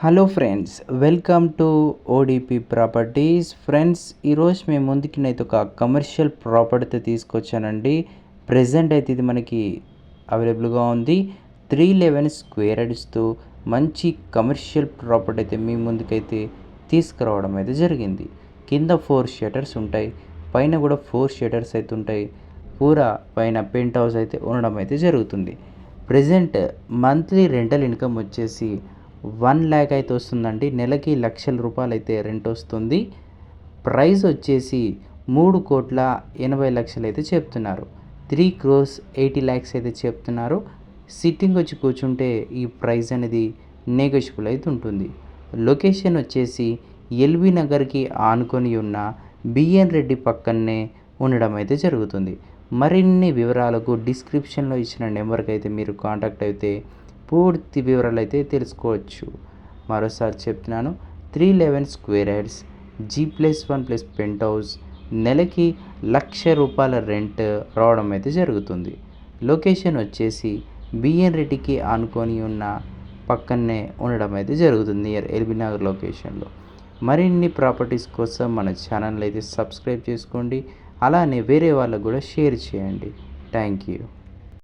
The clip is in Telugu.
Hello friends, welcome to ODP properties. Friends, ఈరోజు మేము ముందుకినైతే ఒక కమర్షియల్ ప్రాపర్టీ తీసుకొచ్చానండి. ప్రెజెంట్ అయితే ఇది మనకి అవైలబుల్గా ఉంది. 311 స్క్వేర్ యార్డ్స్తో మంచి కమర్షియల్ ప్రాపర్టీ అయితే మీ ముందుకైతే తీసుకురావడం అయితే జరిగింది. కింద 4 షటర్స్ ఉంటాయి, పైన కూడా 4 షటర్స్ అయితే ఉంటాయి. పూరా పైన పెంట్ హౌస్ అయితే ఉండడం అయితే జరుగుతుంది. ప్రెజెంట్ మంత్లీ రెంటల్ ఇన్కమ్ వచ్చేసి 1,00,000 అయితే వస్తుందండి. నెలకి ₹1,00,000 అయితే రెంట్ వస్తుంది. ప్రైస్ వచ్చేసి 3,80,00,000 అయితే చెప్తున్నారు. 3,80,00,000 అయితే చెప్తున్నారు. సిట్టింగ్ వచ్చి కూర్చుంటే ఈ ప్రైస్ అనేది నెగోషియబుల్ అయితే ఉంటుంది. లొకేషన్ వచ్చేసి ఎల్బీ నగర్కి ఆనుకొని ఉన్న బిఎన్ రెడ్డి పక్కనే ఉండడం అయితే జరుగుతుంది. మరిన్ని వివరాలకు డిస్క్రిప్షన్లో ఇచ్చిన నెంబర్కి అయితే మీరు కాంటాక్ట్ అయితే పూర్తి వివరాలు అయితే తెలుసుకోవచ్చు. మరోసారి చెప్తున్నాను, 311 square yards, G+1+ pent house, నెలకి ₹1,00,000 రెంట్ రావడం అయితే జరుగుతుంది. లొకేషన్ వచ్చేసి బిఎన్ రెడ్డికి ఆనుకొని ఉన్న పక్కనే ఉండడం అయితే జరుగుతుంది, నియర్ ఎల్బీ నగర్ లొకేషన్లో. మరిన్ని ప్రాపర్టీస్ కోసం మన ఛానల్ అయితే సబ్స్క్రైబ్ చేసుకోండి. అలానే వేరే వాళ్ళకు కూడా షేర్ చేయండి. Thank you.